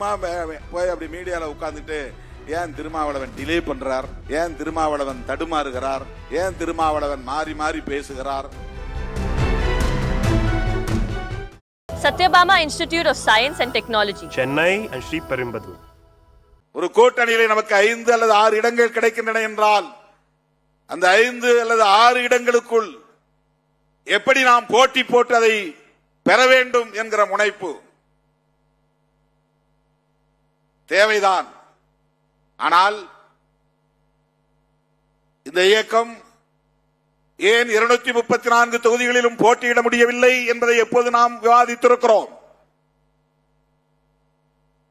சும்மா போய் அப்படி மீடியால உட்கார்ந்துட்டு ஏன் திருமாவளவன் டிலே பண்றார், ஏன் திருமாவளவன் தடுமாறுகிறார், ஏன் திருமாவளவன் மாறி மாறி பேசுகிறார். Satyabama Institute of Science and Technology, Chennai and Sriperumbudur. ஒரு கூட்டணியிலே நமக்கு 5 அல்லது 6 இடங்கள் கிடைக்கின்றன என்றால் அந்த 5 அல்லது 6 இடங்களுக்குள் எப்படி நாம் போட்டி போட்டு அதை பெற வேண்டும் என்கிற முனைப்பு தேவைதான். ஆனால் இந்த இயக்கம் ஏன் 234 தொகுதிகளிலும் போட்டியிட முடியவில்லை என்பதை எப்போது நாம் விவாதித்திருக்கிறோம்.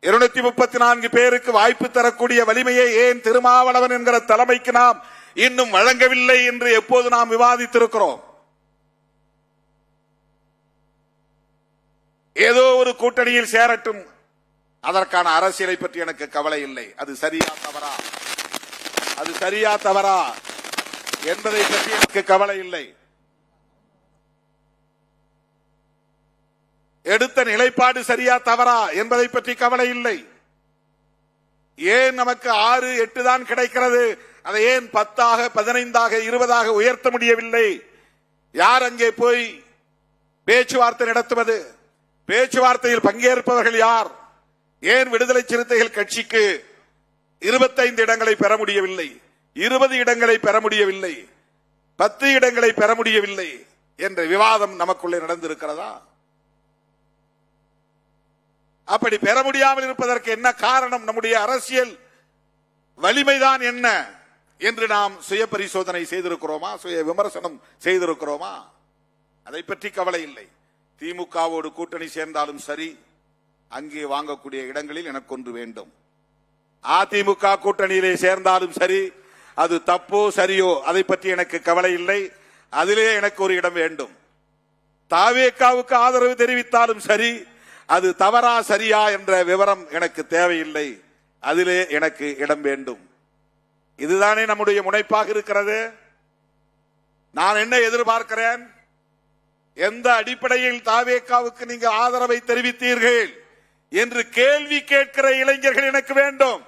234 பேருக்கு வாய்ப்பு தரக்கூடிய வலிமையை ஏன் திருமாவளவன் என்கிற தலைமைக்கு நாம் இன்னும் வழங்கவில்லை என்று எப்போது நாம் விவாதித்திருக்கிறோம். ஏதோ ஒரு கூட்டணியில் சேரட்டும், அதற்கான அரசியலை பற்றி எனக்கு கவலை இல்லை. அது சரியா தவறா என்பதை பற்றி எனக்கு கவலை இல்லை. எடுத்த நிலைப்பாடு சரியா தவறா என்பதை பற்றி கவலை இல்லை. ஏன் நமக்கு 6, 8 தான் கிடைக்கிறது, அதை ஏன் 10, 15, 20 உயர்த்த முடியவில்லை? யார் அங்கே போய் பேச்சுவார்த்தை நடத்துவது? பேச்சுவார்த்தையில் பங்கேற்பவர்கள் யார்? ஏன் விடுதலை சிறுத்தைகள் கட்சிக்கு 25 இடங்களை பெற முடியவில்லை, 20 இடங்களை பெற முடியவில்லை, 10 இடங்களை பெற முடியவில்லை என்ற விவாதம் நமக்குள்ளே நடந்திருக்கிறதா? அப்படி பெற முடியாமல் இருப்பதற்கு என்ன காரணம்? நம்முடைய அரசியல் வலிமைதான் என்ன என்று நாம் சுய பரிசோதனை செய்திருக்கிறோமா? சுய விமர்சனம் செய்திருக்கிறோமா? அதை பற்றி கவலை இல்லை. திமுகவோடு கூட்டணி சேர்ந்தாலும் சரி, அங்கே வாங்கக்கூடிய இடங்களில் எனக்கு ஒன்று வேண்டும். அதிமுக கூட்டணியிலே சேர்ந்தாலும் சரி, அது தப்போ சரியோ அதை பற்றி எனக்கு கவலை இல்லை. அதிலே எனக்கு ஒரு இடம் வேண்டும். தாவேகாவுக்கு ஆதரவு தெரிவித்தாலும் சரி, அது தவறா சரியா என்ற விவரம் எனக்கு தேவையில்லை. அதிலே எனக்கு இடம் வேண்டும். இதுதானே நம்முடைய முனைப்பாக இருக்கிறது. நான் என்ன எதிர்பார்க்கிறேன்? எந்த அடிப்படையில் தாவேகாவுக்கு நீங்க ஆதரவை தெரிவித்தீர்கள் என்று கேள்வி கேட்கிற இளைஞர்கள் எனக்கு வேண்டும்.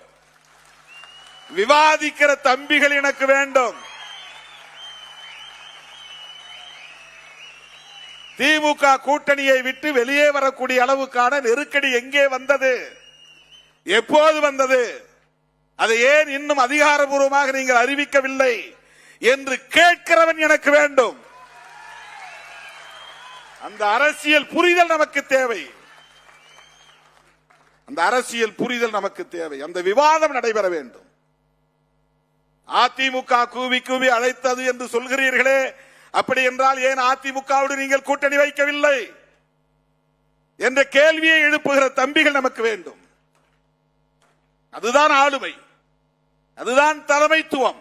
விவாதிக்கிற தம்பிகள் எனக்கு வேண்டும். திமுக கூட்டணியை விட்டு வெளியே வரக்கூடிய அளவுக்கான நெருக்கடி எங்கே வந்தது, எப்போது வந்தது, அதை ஏன் இன்னும் அதிகாரபூர்வமாக நீங்கள் அறிவிக்கவில்லை என்று கேட்கிறவன் எனக்கு வேண்டும். அந்த அரசியல் புரிதல் நமக்கு தேவை. அந்த அரசியல் புரிதல் நமக்கு தேவை. அந்த விவாதம் நடைபெற வேண்டும். அதிமுக கூவி கூவி அழைத்தது என்று சொல்கிறீர்களே, அப்படி என்றால் ஏன் அதிமுகவோடு நீங்கள் கூட்டணி வைக்கவில்லை என்ற கேள்வியை எழுப்புகிற தம்பிகள் நமக்கு வேண்டும். அதுதான் ஆளுமை, அதுதான் தலைமைத்துவம்.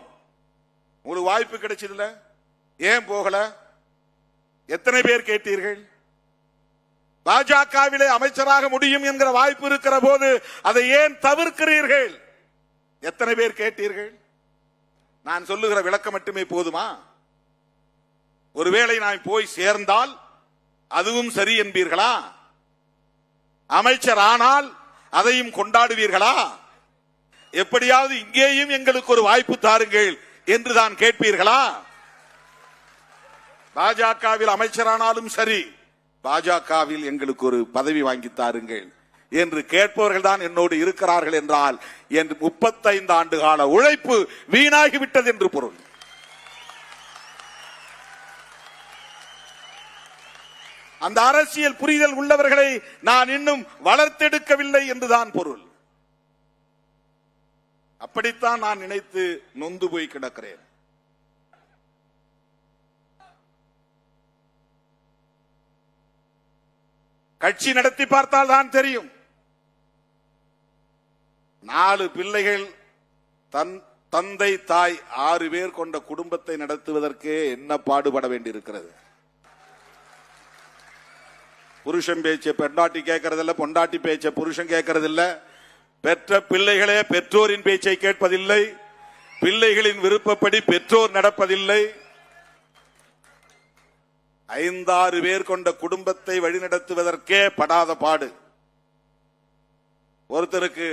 உங்களுக்கு வாய்ப்பு கிடைச்சதில்ல, ஏன் போகல? எத்தனை பேர் கேட்டீர்கள்? பாஜகவிலே அமைச்சராக முடியும் என்கிற வாய்ப்பு இருக்கிற போது அதை ஏன் தவிர்க்கிறீர்கள்? எத்தனை பேர் கேட்டீர்கள்? நான் சொல்லுகிற விளக்கம் மட்டுமே போதுமா? ஒருவேளை நான் போய் சேர்ந்தால் அதுவும் சரி என்பீர்களா? அமைச்சர் ஆனால் அதையும் கொண்டாடுவீர்களா? எப்படியாவது இங்கேயும் எங்களுக்கு ஒரு வாய்ப்பு தாருங்கள் என்று தான் கேட்பீர்களா? பாஜகவில் அமைச்சரானாலும் சரி, பாஜகவில் எங்களுக்கு ஒரு பதவி வாங்கி தாருங்கள் என்று கேட்பவர்கள் தான் என்னோடு இருக்கிறார்கள் என்றால் என் 35 ஆண்டு கால உழைப்பு வீணாகிவிட்டது என்று பொருள். அந்த அரசியல் புரிதல் உள்ளவர்களை நான் இன்னும் வளர்த்தெடுக்கவில்லை என்றுதான் பொருள். அப்படித்தான் நான் நினைத்து நொந்து போய் கிடக்கிறேன். கட்சி நடத்தி பார்த்தால் தான் தெரியும். 4 பிள்ளைகள், தந்தை தாய் 6 பேர் கொண்ட குடும்பத்தை நடத்துவதற்கே என்ன பாடுபட வேண்டியிருக்கிறது. புருஷன் பேச்ச பெண்டாட்டி கேட்கறதில்ல, பொண்டாட்டி பேச்ச புருஷன் கேட்கறதில்ல, பெற்ற பிள்ளைகளே பெற்றோரின் பேச்சை கேட்பதில்லை, பிள்ளைகளின் விருப்பப்படி பெற்றோர் நடப்பதில்லை. 5-6 பேர் கொண்ட குடும்பத்தை வழிநடத்துவதற்கே படாத பாடு. ஒருத்தர் ஒருத்தருக்கு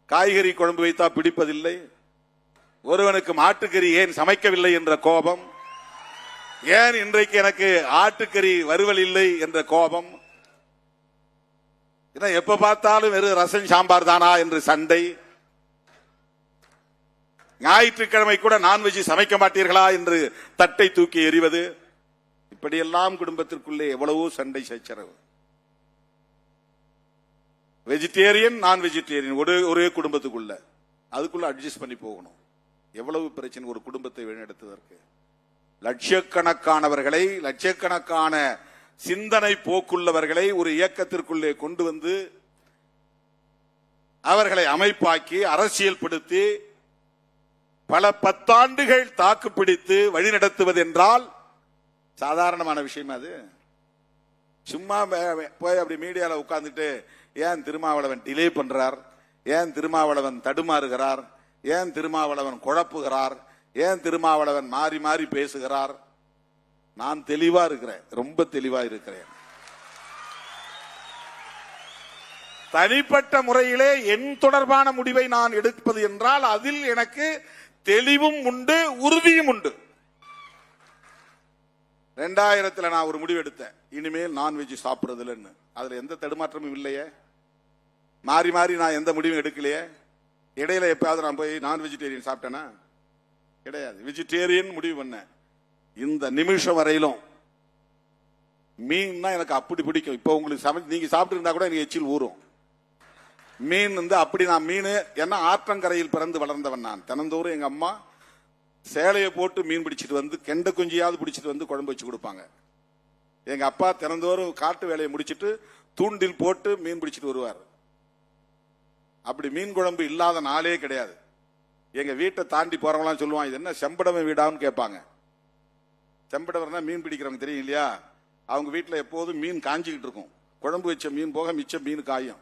காய்கறி குழம்பு வைத்தா பிடிப்பதில்லை, ஒருவனுக்கு மாட்டுக்கறி ஏன் சமைக்கவில்லை என்ற கோபம், ஏன் இன்றைக்கு எனக்கு ஆட்டுக்கறி வறுவல் இல்லை என்ற கோபம், எப்ப பார்த்தாலும் வெறும் ரசம் சாம்பார் தானா என்று சண்டை, ஞாயிற்றுக்கிழமை கூட நான்வெஜ் சமைக்க மாட்டீர்களா என்று தட்டை தூக்கி எறிவது, இப்படியெல்லாம் குடும்பத்திற்குள்ளே எவ்வளவோ சண்டை சச்சரவு. வெஜிடேரியன் நான் வெஜிடேரியன் ஒரே குடும்பத்துக்குள்ள, அதுக்குள்ள அட்ஜஸ்ட் பண்ணி போகணும். எவ்வளவு பிரச்சனை ஒரு குடும்பத்தை வழிநடத்துவதற்கு. லட்சக்கணக்கானவர்களை, லட்சக்கணக்கான சிந்தனை போக்குள்ளவர்களை ஒரு இயக்கத்திற்குள்ளே கொண்டு வந்து அவர்களை அமைப்பாக்கி அரசியல்படுத்தி பல பத்தாண்டுகள் தாக்குப்பிடித்து வழிநடத்துவது என்றால் சாதாரணமான விஷயம் அது. சும்மா போய் அப்படி மீடியால உட்கார்ந்துட்டு ஏன் திருமாவளவன் டிலே பண்றார், ஏன் திருமாவளவன் தடுமாறுகிறார், ஏன் திருமாவளவன் குழப்புகிறார், ஏன் திருமாவளவன் மாறி மாறி பேசுகிறார். நான் தெளிவா இருக்கிறேன், ரொம்ப தெளிவா இருக்கிறேன். தனிப்பட்ட முறையிலே என் தொடர்பான முடிவை நான் எடுப்பது என்றால் அதில் எனக்கு தெளிவும் உண்டு, உறுதியும் உண்டு. 2000 நான் ஒரு முடிவு எடுத்தேன், இனிமேல் நான்வெஜ் சாப்பிடுறதுலன்னு. அதுல எந்த தடுமாற்றமும் இல்லையே, மாறி மாறி நான் எந்த முடிவும் எடுக்கலையே. இடையில எப்பயாவது நான் போய் நான் வெஜிடேரியன் சாப்பிட்டேனா? கிடையாது. வெஜிடேரியன் முடிவு பண்ண இந்த நிமிஷம் வரையிலும் மீன்னா எனக்கு அப்படி பிடிக்கும். இப்ப உங்களுக்கு நீங்க சாப்பிட்டு இருந்தா கூட எனக்கு எச்சில் ஊறும். மீன் அப்படி நான் மீன் என்ன ஆற்றங்கரையில் பிறந்து வளர்ந்தவன் நான். தினந்தோறும் எங்க அம்மா சேலையை போட்டு மீன் பிடிச்சிட்டு வந்து கெண்ட குஞ்சியாவது பிடிச்சிட்டு வந்து குழம்பு வச்சு கொடுப்பாங்க. எங்க அப்பா தினந்தோறும் காட்டு வேலையை முடிச்சிட்டு தூண்டில் போட்டு மீன் பிடிச்சிட்டு வருவார். அப்படி மீன் குழம்பு இல்லாத நாளே கிடையாது. எங்க வீட்டை தாண்டி போறவங்களாம் சொல்லுவாங்க, இது என்ன செம்படவன் வீடான்னு கேட்பாங்க. செம்படவர்னா மீன் பிடிக்கிறவங்க தெரியும் இல்லையா? அவங்க வீட்டில் எப்போதும் மீன் காஞ்சிக்கிட்டு இருக்கும். குழம்பு வச்ச மீன் போக மிச்ச மீன் காயும்.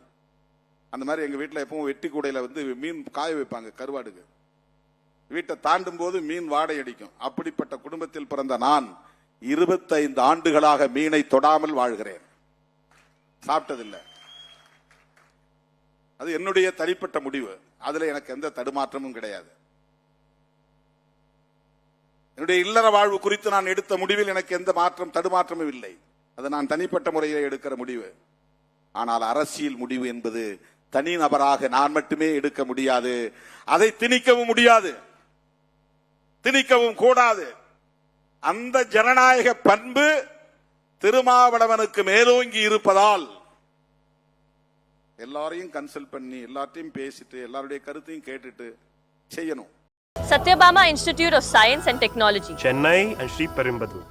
அந்த மாதிரி எங்க வீட்டில் எப்பவும் வெட்டி கூடையில மீன் காய வைப்பாங்க கருவாடுக்கு. வீட்டை தாண்டும் போது மீன் வாடை அடிக்கும். அப்படிப்பட்ட குடும்பத்தில் பிறந்த நான் 25 ஆண்டுகளாக மீனை தொடாமல் வாழ்கிறேன். சாப்பிட்டதில்லை. அது என்னுடைய தனிப்பட்ட முடிவு. அதுல எனக்கு எந்த தடுமாற்றமும் கிடையாது. என்னுடைய இல்லற வாழ்வு குறித்து நான் எடுத்த முடிவில் எனக்கு எந்த தடுமாற்றமும் இல்லை. அது நான் தனிப்பட்ட முறையில் எடுக்கிற முடிவு. ஆனால் அரசியல் முடிவு என்பது தனி நபராக நான் மட்டுமே எடுக்க முடியாது. அதை திணிக்கவும் முடியாது, திணிக்கவும் கூடாது. அந்த ஜனநாயக பண்பு திருமாவளவனுக்கு மேலோங்கி இருப்பதால் எல்லாரையும் கன்சல்ட் பண்ணி எல்லாத்தையும் பேசிட்டு எல்லாருடைய கருத்தையும் கேட்டுட்டு செய்யணும். Satyabama Institute of Science and Technology, Chennai and Sri Perumbudur.